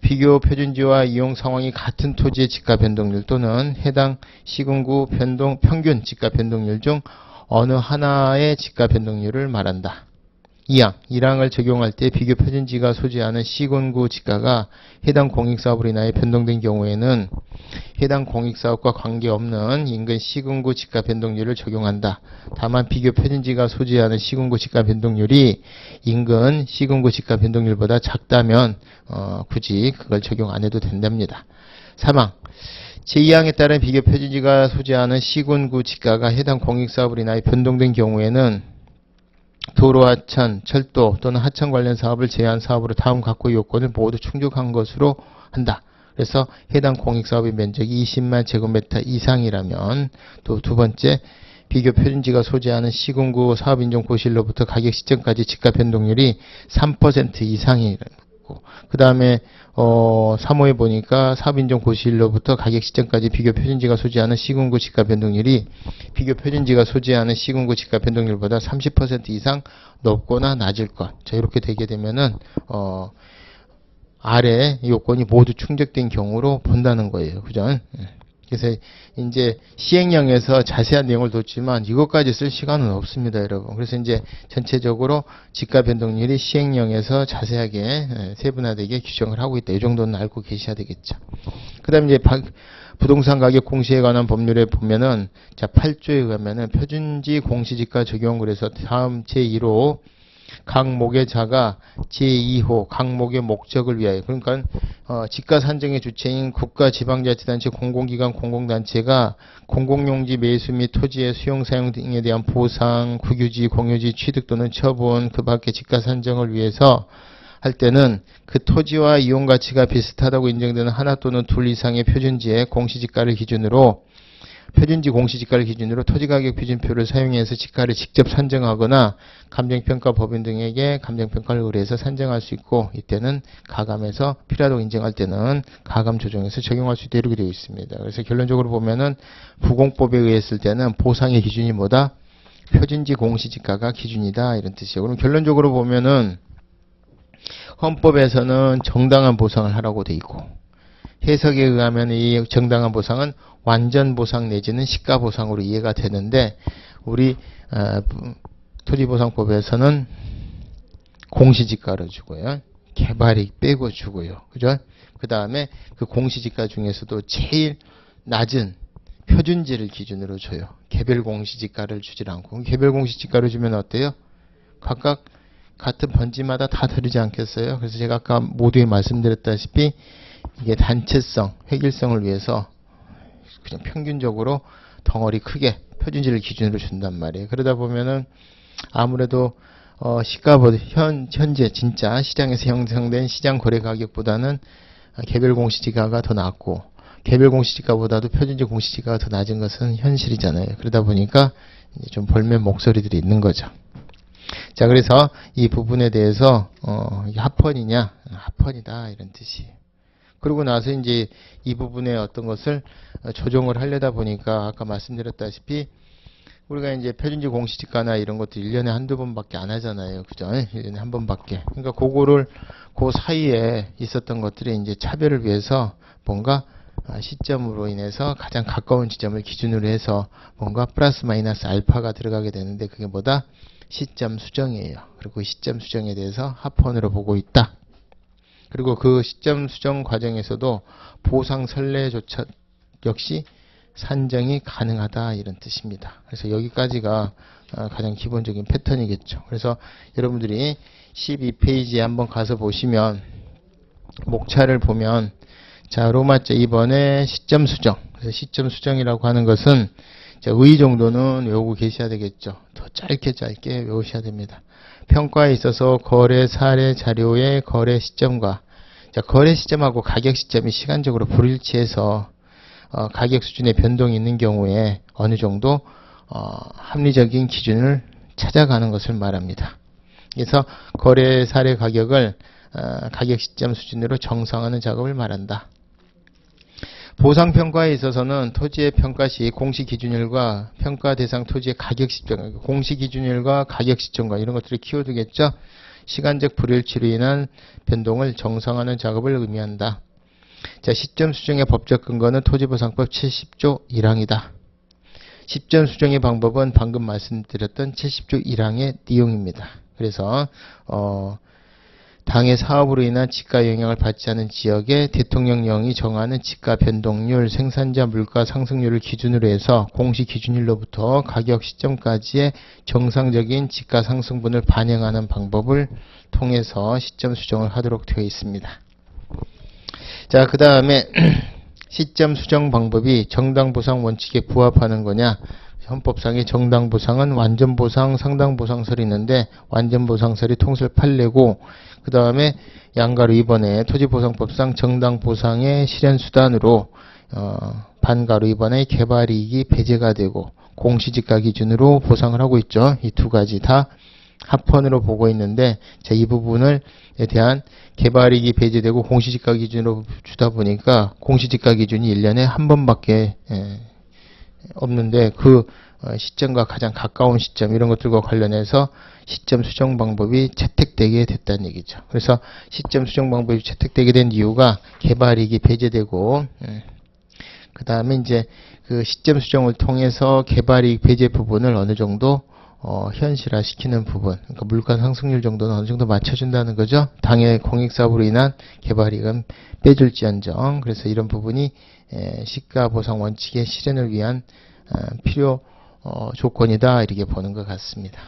S1: 비교 표준지와 이용 상황이 같은 토지의 지가 변동률 또는 해당 시군구 평균 지가 변동률 중 어느 하나의 지가 변동률을 말한다. 2항, 1항을 적용할 때 비교 표준지가 소재하는 시군구 지가가 해당 공익사업으로 인하여 변동된 경우에는 해당 공익사업과 관계없는 인근 시군구 지가 변동률을 적용한다. 다만 비교 표준지가 소재하는 시군구 지가 변동률이 인근 시군구 지가 변동률보다 작다면 굳이 그걸 적용 안 해도 된답니다. 3항, 제2항에 따른 비교 표준지가 소재하는 시군구 지가가 해당 공익사업으로 인하여 변동된 경우에는 도로 하천, 철도 또는 하천 관련 사업을 제한 사업으로 다음 각고의 요건을 모두 충족한 것으로 한다. 그래서 해당 공익사업의 면적이 20만 제곱미터 이상이라면 또 두 번째 비교 표준지가 소재하는 시군구 사업인정 고시일로부터 가격 시점까지 지가 변동률이 3% 이상이라고 그 다음에 3호에 보니까 사업인정 고시일로부터 가격 시점까지 비교 표준지가 소재하는 시군구 지가 변동률이 비교 표준지가 소재하는 시군구 지가 변동률보다 30% 이상 높거나 낮을 것. 자, 이렇게 되게 되면은 아래 요건이 모두 충족된 경우로 본다는 거예요. 그죠? 그래서 이제 시행령에서 자세한 내용을 뒀지만 이것까지 쓸 시간은 없습니다, 여러분. 그래서 이제 전체적으로 지가 변동률이 시행령에서 자세하게 세분화되게 규정을 하고 있다. 이 정도는 알고 계셔야 되겠죠. 그다음에 이제 부동산 가격 공시에 관한 법률에 보면은 자 8조에 의하면은 표준지 공시지가 적용 그래서 다음 제1호 각목의 자가 제2호 각목의 목적을 위하여 그러니까 지가 산정의 주체인 국가지방자치단체 공공기관 공공단체가 공공용지 매수 및 토지의 수용 사용 등에 대한 보상, 국유지, 공유지 취득 또는 처분 그 밖에 지가 산정을 위해서 할 때는 그 토지와 이용 가치가 비슷하다고 인정되는 하나 또는 둘 이상의 표준지의 공시지가를 기준으로 표준지 공시지가를 기준으로 토지가격 표준표를 사용해서 지가를 직접 산정하거나 감정평가법인 등에게 감정평가를 의뢰해서 산정할 수 있고 이때는 가감에서 필요하다고 인정할 때는 가감 조정해서 적용할 수 있다 이렇게 되어 있습니다. 그래서 결론적으로 보면은 부공법에 의했을 때는 보상의 기준이 뭐다? 표준지 공시지가가 기준이다 이런 뜻이에요. 그럼 결론적으로 보면은 헌법에서는 정당한 보상을 하라고 돼 있고 해석에 의하면 이 정당한 보상은 완전 보상 내지는 시가 보상으로 이해가 되는데 우리 토지보상법에서는 공시지가로 주고요. 개발이익 빼고 주고요. 그죠? 그 다음에 그 공시지가 중에서도 제일 낮은 표준지를 기준으로 줘요. 개별 공시지가를 주질 않고 개별 공시지가를 주면 어때요? 각각 같은 번지마다 다 다르지 않겠어요? 그래서 제가 아까 모두에 말씀드렸다시피 이게 단체성, 획일성을 위해서 그냥 평균적으로 덩어리 크게 표준지를 기준으로 준단 말이에요. 그러다 보면은 아무래도 시가보다 현재 진짜 시장에서 형성된 시장 거래 가격보다는 개별 공시지가가 더 낮고 개별 공시지가보다도 표준지 공시지가가 더 낮은 것은 현실이잖아요. 그러다 보니까 이제 좀 볼멘 목소리들이 있는 거죠. 자, 그래서 이 부분에 대해서 이게 합헌이냐? 합헌이다 이런 뜻이에요. 그러고 나서 이제 이 부분에 어떤 것을 조정을 하려다 보니까 아까 말씀드렸다시피 우리가 이제 표준지 공시지가나 이런 것도 1년에 한두 번밖에 안 하잖아요. 그죠? 1년에 한 번밖에. 그러니까 그거를 그 사이에 있었던 것들이 이제 차별을 위해서 뭔가 시점으로 인해서 가장 가까운 지점을 기준으로 해서 뭔가 플러스 마이너스 알파가 들어가게 되는데 그게 뭐다? 시점 수정이에요. 그리고 그 시점 수정에 대해서 합헌으로 보고 있다. 그리고 그 시점 수정 과정에서도 보상 선례조차 역시 산정이 가능하다 이런 뜻입니다. 그래서 여기까지가 가장 기본적인 패턴이겠죠. 그래서 여러분들이 12페이지에 한번 가서 보시면 목차를 보면 자 로마자 2번에 시점 수정. 그래서 시점 수정이라고 하는 것은 자, 의 정도는 외우고 계셔야 되겠죠. 더 짧게 외우셔야 됩니다. 평가에 있어서 거래 사례 자료의 거래 시점과 자, 거래 시점하고 가격 시점이 시간적으로 불일치해서 가격 수준의 변동이 있는 경우에 어느 정도 합리적인 기준을 찾아가는 것을 말합니다. 그래서 거래 사례 가격을 가격 시점 수준으로 정상화하는 작업을 말한다. 보상평가에 있어서는 토지의 평가 시 공시기준일과 평가 대상 토지의 가격 시점, 공시기준일과 가격 시점과 이런 것들이 키워드겠죠. 시간적 불일치로 인한 변동을 정상화하는 작업을 의미한다. 자, 시점 수정의 법적 근거는 토지보상법 70조 1항이다. 시점 수정의 방법은 방금 말씀드렸던 70조 1항의 내용입니다. 그래서 당의 사업으로 인한 지가 영향을 받지 않은 지역에 대통령령이 정하는 지가 변동률, 생산자 물가 상승률을 기준으로 해서 공시기준일로부터 가격 시점까지의 정상적인 지가 상승분을 반영하는 방법을 통해서 시점 수정을 하도록 되어 있습니다. 자, 그 다음에 시점 수정 방법이 정당보상 원칙에 부합하는 거냐? 헌법상의 정당보상은 완전보상, 상당보상설이 있는데 완전보상설이 통설 판례고, 그 다음에 양가로 이번에 토지보상법상 정당보상의 실현수단으로 반가로 이번에 개발이익이 배제가 되고 공시지가 기준으로 보상을 하고 있죠. 이 두 가지 다 합헌으로 보고 있는데, 자, 이 부분에 대한 개발이익이 배제되고 공시지가 기준으로 주다 보니까 공시지가 기준이 1년에 한 번밖에 없는데 그 시점과 가장 가까운 시점 이런 것들과 관련해서 시점 수정 방법이 채택되게 됐다는 얘기죠. 그래서 시점 수정 방법이 채택되게 된 이유가 개발이익이 배제되고 그 다음에 이제 그 시점 수정을 통해서 개발이익 배제 부분을 어느 정도 현실화시키는 부분, 그러니까 물가 상승률 정도는 어느 정도 맞춰준다는 거죠. 당의 공익사업으로 인한 개발이익은 빼줄지언정. 그래서 이런 부분이 시가보상 원칙의 실현을 위한 필요 조건이다, 이렇게 보는 것 같습니다.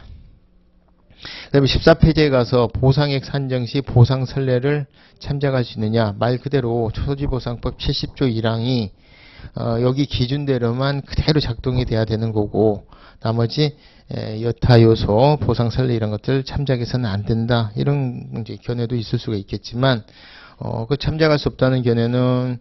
S1: 그 다음에 14페이지에 가서 보상액 산정 시 보상 선례를 참작할 수 있느냐, 말 그대로 토지보상법 70조 1항이 여기 기준대로만 그대로 작동이 돼야 되는 거고, 나머지 여타 요소, 보상 선례 이런 것들 참작해서는 안 된다, 이런 이제 견해도 있을 수가 있겠지만, 그 참작할 수 없다는 견해는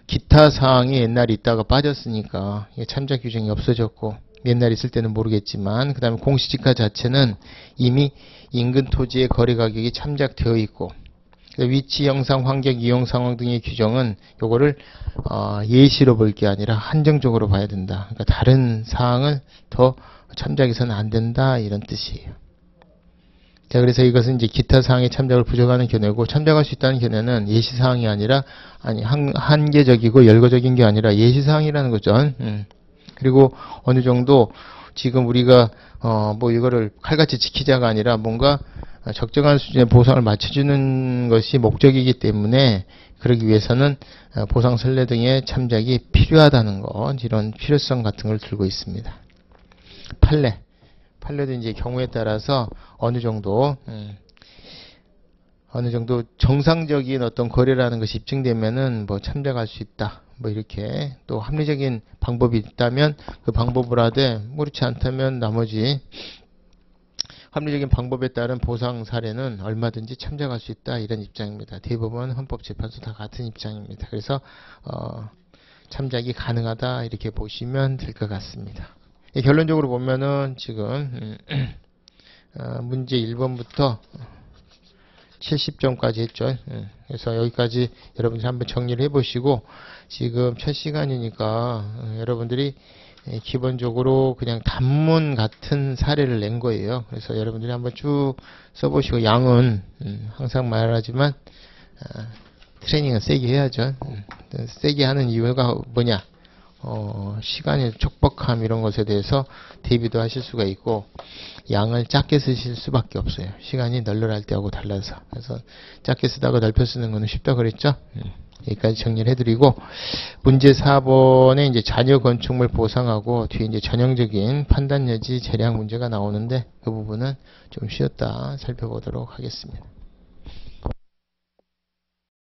S1: 기타 사항이 옛날에 있다가 빠졌으니까 참작 규정이 없어졌고, 옛날에 있을 때는 모르겠지만, 그 다음에 공시지가 자체는 이미 인근 토지의 거래 가격이 참작되어 있고, 위치, 형상, 환경, 이용 상황 등의 규정은 요거를 예시로 볼 게 아니라 한정적으로 봐야 된다. 그러니까 다른 사항을 더 참작해서는 안 된다, 이런 뜻이에요. 자, 그래서 이것은 이제 기타 사항의 참작을 부족하는 견해고, 참작할 수 있다는 견해는 예시 사항이 아니라 한계적이고 열거적인 게 아니라 예시 사항이라는 거죠. 그리고 어느 정도 지금 우리가 뭐 이거를 칼같이 지키자가 아니라 뭔가 적정한 수준의 보상을 맞춰주는 것이 목적이기 때문에, 그러기 위해서는 보상 선례 등의 참작이 필요하다는 것, 이런 필요성 같은 걸 들고 있습니다. 판례도 이제 경우에 따라서 어느 정도 정상적인 어떤 거래라는 것이 입증되면은 뭐 참작할 수 있다, 뭐 이렇게, 또 합리적인 방법이 있다면 그 방법을 하되, 그렇지 않다면 나머지 합리적인 방법에 따른 보상 사례는 얼마든지 참작할 수 있다, 이런 입장입니다. 대법원, 헌법재판소 다 같은 입장입니다. 그래서 참작이 가능하다, 이렇게 보시면 될 것 같습니다. 결론적으로 보면은 지금 문제 1번부터 70점까지 했죠. 그래서 여기까지 여러분들이 한번 정리를 해보시고, 지금 첫 시간이니까 여러분들이 기본적으로 그냥 단문 같은 사례를 낸 거예요. 그래서 여러분들이 한번 쭉 써보시고, 양은 항상 말하지만 트레이닝은 세게 해야죠. 세게 하는 이유가 뭐냐, 시간의 촉박함 이런 것에 대해서 대비도 하실 수가 있고, 양을 작게 쓰실 수밖에 없어요. 시간이 널널할 때하고 달라서. 그래서 작게 쓰다가 넓혀 쓰는 거는 쉽다 그랬죠. 여기까지 정리를 해드리고, 문제 4번에 이제 잔여 건축물 보상하고 뒤에 이제 전형적인 판단 여지 재량 문제가 나오는데, 그 부분은 좀 쉬었다 살펴보도록 하겠습니다.